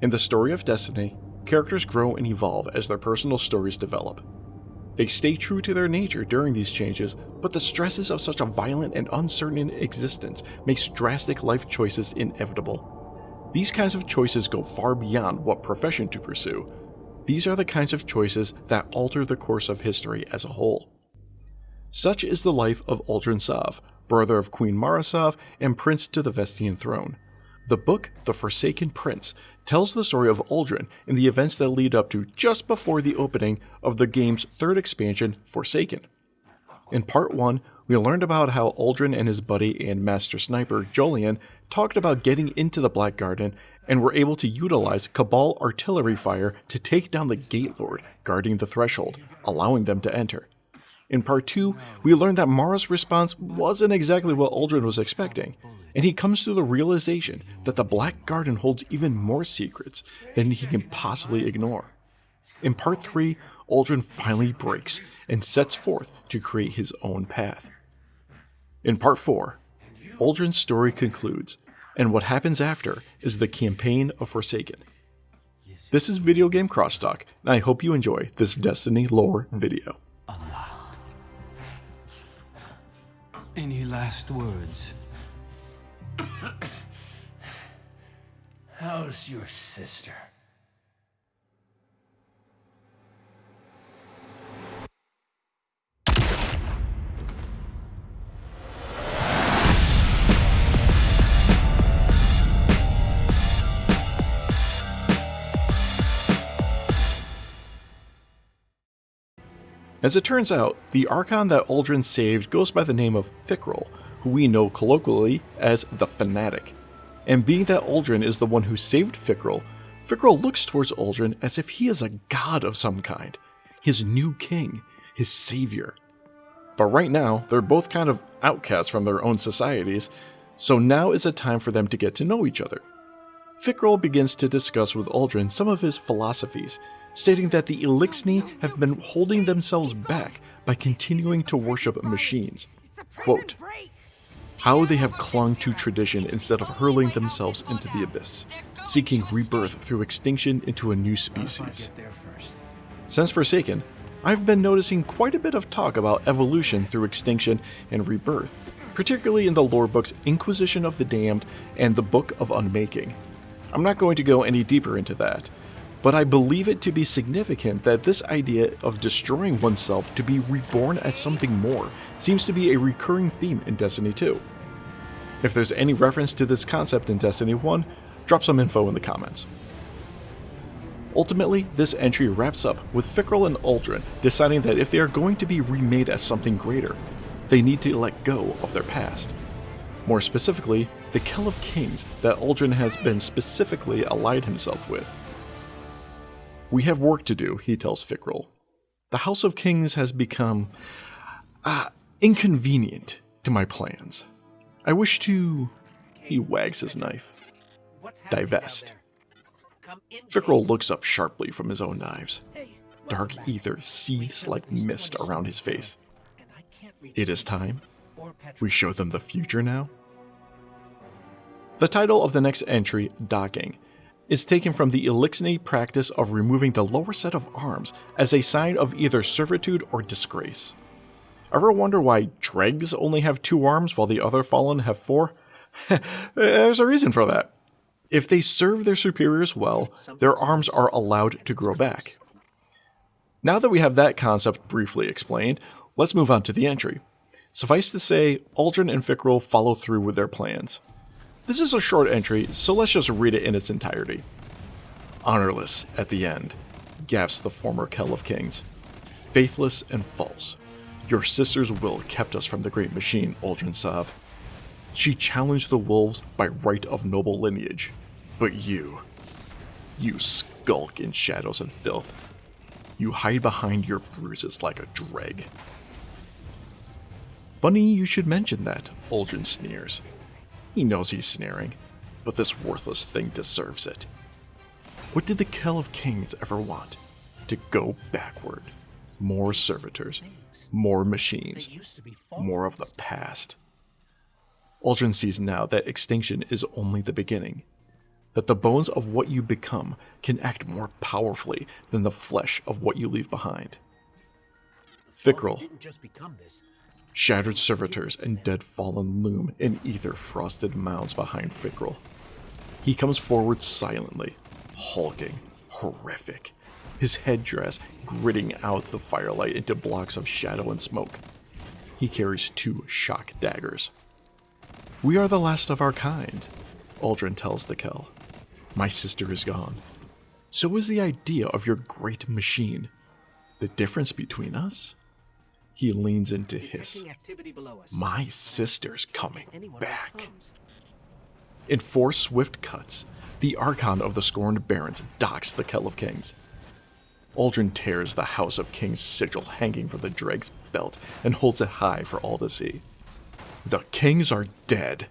In the story of Destiny, characters grow and evolve as their personal stories develop. They stay true to their nature during these changes, but the stresses of such a violent and uncertain existence makes drastic life choices inevitable. These kinds of choices go far beyond what profession to pursue. These are the kinds of choices that alter the course of history as a whole. Such is the life of Uldren Sov, brother of Queen Mara Sov and prince to the Vestian Throne. The book, The Forsaken Prince, tells the story of Uldren and the events that lead up to just before the opening of the game's third expansion, Forsaken. In Part 1, we learned about how Uldren and his buddy and master sniper, Jolyon, talked about getting into the Black Garden and were able to utilize Cabal artillery fire to take down the Gate Lord guarding the threshold, allowing them to enter. In Part 2, we learned that Mara's response wasn't exactly what Uldren was expecting, and he comes to the realization that the Black Garden holds even more secrets than he can possibly ignore. In Part 3, Uldren finally breaks and sets forth to create his own path. In Part 4, Uldren's story concludes, and what happens after is the campaign of Forsaken. This is Video Game Crosstalk, and I hope you enjoy this Destiny lore video. Any last words? How's your sister? As it turns out, the Archon that Uldren saved goes by the name of Fikrul, who we know colloquially as the Fanatic. And being that Uldren is the one who saved Fikrul, Fikrul looks towards Uldren as if he is a god of some kind, his new king, his savior. But right now, they're both kind of outcasts from their own societies, so now is a time for them to get to know each other. Fikrul begins to discuss with Uldren some of his philosophies, stating that the Eliksni have been holding themselves back by continuing to worship machines. Quote, how they have clung to tradition instead of hurling themselves into the abyss, seeking rebirth through extinction into a new species. Since Forsaken, I've been noticing quite a bit of talk about evolution through extinction and rebirth, particularly in the lore books Inquisition of the Damned and the Book of Unmaking. I'm not going to go any deeper into that, but I believe it to be significant that this idea of destroying oneself to be reborn as something more seems to be a recurring theme in Destiny 2. If there's any reference to this concept in Destiny 1, drop some info in the comments. Ultimately, this entry wraps up with Fikrul and Uldren deciding that if they are going to be remade as something greater, they need to let go of their past. More specifically, the Kell of Kings that Uldren has been specifically allied himself with. We have work to do, he tells Fikrul. The House of Kings has become inconvenient to my plans. I wish to, he wags his knife, divest. Fikrul looks up sharply from his own knives. Dark ether seethes like mist around his face. It is time. We show them the future now. The title of the next entry, Docking, is taken from the Eliksni practice of removing the lower set of arms as a sign of either servitude or disgrace. Ever wonder why dregs only have 2 arms while the other fallen have 4? There's a reason for that. If they serve their superiors well, their arms are allowed to grow back. Now that we have that concept briefly explained, let's move on to the entry. Suffice to say, Uldren and Fikrul follow through with their plans. This is a short entry, so let's just read it in its entirety. Honorless at the end, gasps the former Kell of Kings. Faithless and false. Your sister's will kept us from the great machine, Uldren Sov. She challenged the wolves by right of noble lineage. But you skulk in shadows and filth. You hide behind your bruises like a dreg. Funny you should mention that, Uldren sneers. He knows he's sneering, but this worthless thing deserves it. What did the Kell of Kings ever want? To go backward. More servitors. More machines. More of the past. Uldren sees now that extinction is only the beginning. that the bones of what you become can act more powerfully than the flesh of what you leave behind. Fickrell. Shattered servitors and dead fallen loom in ether-frosted mounds behind Fickrell. He comes forward silently, hulking, horrific, his headdress gritting out the firelight into blocks of shadow and smoke. He carries 2 shock daggers. "We are the last of our kind," Uldren tells the Kell. "My sister is gone. So is the idea of your great machine. The difference between us?" He leans in to hiss. "My sister's coming back." In 4 swift cuts, the Archon of the Scorned Barons docks the Kell of Kings. Uldren tears the House of Kings sigil hanging from the Drake's belt and holds it high for all to see. "The kings are dead.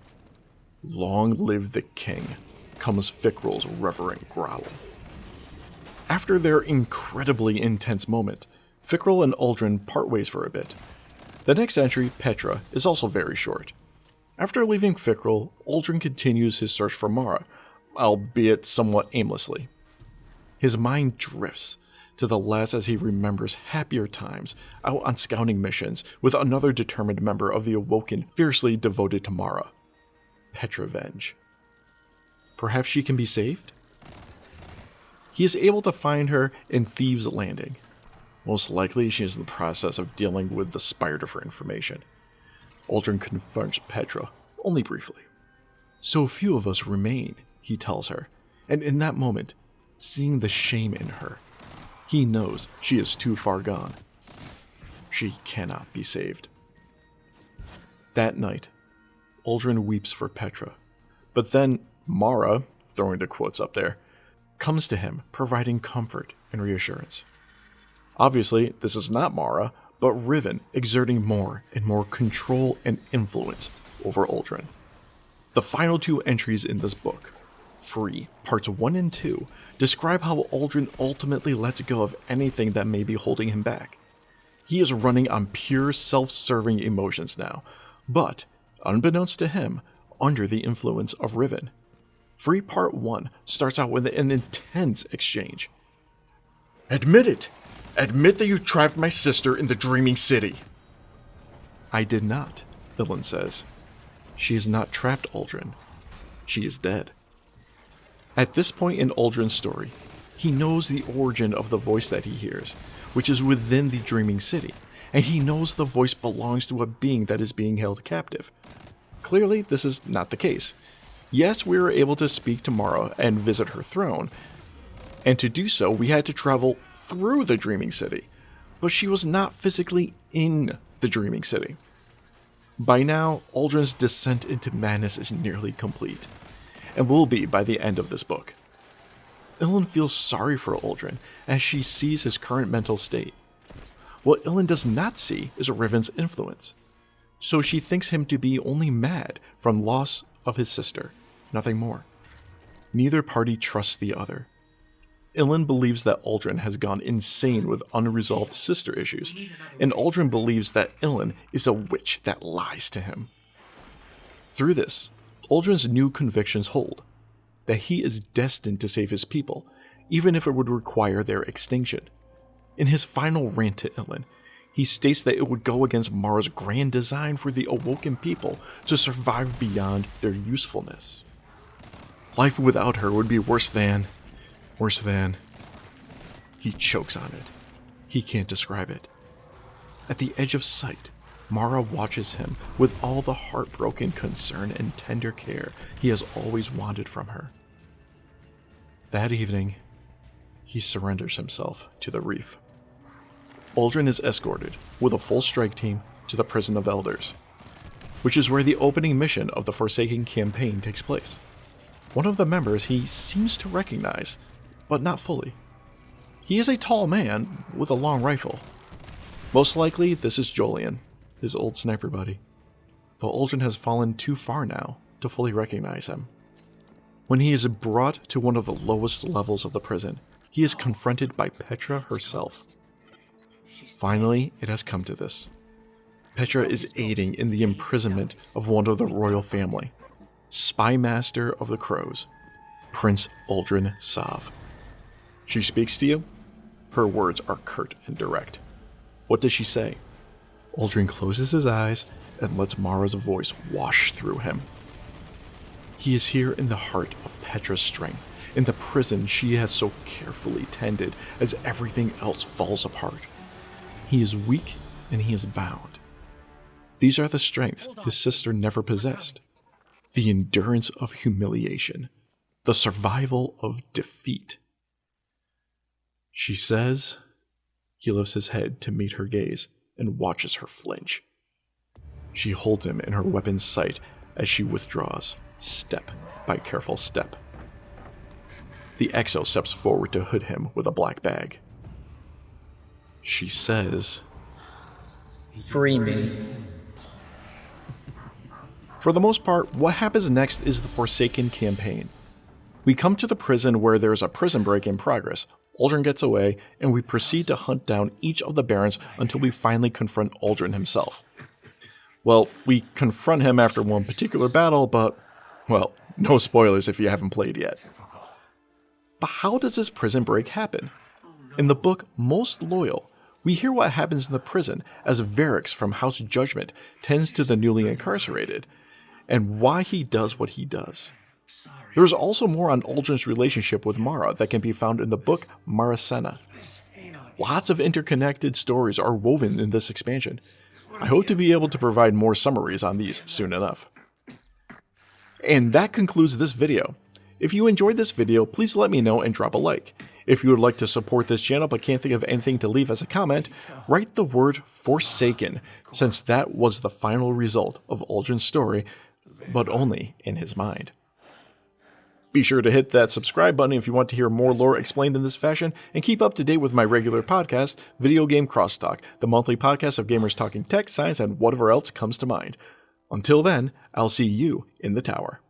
Long live the king," comes Fickrell's reverent growl. After their incredibly intense moment, Fickrell and Uldren part ways for a bit. The next entry, Petra, is also very short. After leaving Fickrell, Uldren continues his search for Mara, albeit somewhat aimlessly. His mind drifts to the last as he remembers happier times out on scouting missions with another determined member of the Awoken fiercely devoted to Mara, Petra Venge. Perhaps she can be saved? He is able to find her in Thieves' Landing. Most likely she is in the process of dealing with the Spider for information. Uldren confronts Petra, only briefly. "So few of us remain," he tells her, and in that moment, seeing the shame in her, he knows she is too far gone. She cannot be saved. That night, Uldren weeps for Petra, but then Mara, throwing the quotes up there, comes to him, providing comfort and reassurance. Obviously, this is not Mara, but Riven exerting more and more control and influence over Uldren. The final 2 entries in this book, Free, parts 1 and 2, describe how Uldren ultimately lets go of anything that may be holding him back. He is running on pure self-serving emotions now, but, unbeknownst to him, under the influence of Riven. Free Part 1 starts out with an intense exchange. "Admit it! Admit that you trapped my sister in the Dreaming City!" "I did not," Uldren says. "She is not trapped, Uldren. She is dead." At this point in Uldren's story, he knows the origin of the voice that he hears, which is within the Dreaming City, and he knows the voice belongs to a being that is being held captive. Clearly, this is not the case. Yes, we were able to speak to Mara and visit her throne, and to do so, we had to travel through the Dreaming City, but she was not physically in the Dreaming City. By now, Uldren's descent into madness is nearly complete, and will be by the end of this book. Uldren feels sorry for Uldren as she sees his current mental state. What Uldren does not see is Riven's influence, so she thinks him to be only mad from loss of his sister, nothing more. Neither party trusts the other. Uldren believes that Uldren has gone insane with unresolved sister issues, and Uldren believes that Uldren is a witch that lies to him. Through this, Uldren's new convictions hold, that he is destined to save his people, even if it would require their extinction. In his final rant to Uldren, he states that it would go against Mara's grand design for the Awoken people to survive beyond their usefulness. Life without her would be worse than... He chokes on it. He can't describe it. At the edge of sight, Mara watches him with all the heartbroken concern and tender care he has always wanted from her. That evening, he surrenders himself to the reef. Uldren is escorted with a full strike team to the Prison of Elders, which is where the opening mission of the Forsaken campaign takes place. One of the members he seems to recognize, but not fully. He is a tall man with a long rifle. Most likely, this is Jolyon, his old sniper buddy. But Uldren has fallen too far now to fully recognize him. When he is brought to one of the lowest levels of the prison, he is confronted by Petra herself. Finally, it has come to this. Petra is aiding in the imprisonment of one of the royal family, Spy Master of the Crows. Prince Uldren Sov. She speaks to you. Her words are curt and direct. What does she say? Uldren closes his eyes and lets Mara's voice wash through him. He is here in the heart of Petra's strength, in the prison she has so carefully tended as everything else falls apart. He is weak and he is bound. These are the strengths his sister never possessed. The endurance of humiliation, the survival of defeat. She says. He lifts his head to meet her gaze and watches her flinch. She holds him in her weapon's sight as she withdraws, step by careful step. The Exo steps forward to hood him with a black bag. She says, "Free me." For the most part, what happens next is the Forsaken campaign. We come to the prison where there is a prison break in progress. Uldren gets away, and we proceed to hunt down each of the barons until we finally confront Uldren himself. Well, we confront him after one particular battle, but, well, no spoilers if you haven't played yet. But how does this prison break happen? In the book Most Loyal, we hear what happens in the prison as Varix from House Judgment tends to the newly incarcerated, and why he does what he does. There is also more on Uldren's relationship with Mara that can be found in the book Maracena. Lots of interconnected stories are woven in this expansion. I hope to be able to provide more summaries on these soon enough. And that concludes this video. If you enjoyed this video, please let me know and drop a like. If you would like to support this channel but can't think of anything to leave as a comment, write the word Forsaken, since that was the final result of Uldren's story, but only in his mind. Be sure to hit that subscribe button if you want to hear more lore explained in this fashion, and keep up to date with my regular podcast, Video Game Crosstalk, the monthly podcast of gamers talking tech, science, and whatever else comes to mind. Until then, I'll see you in the tower.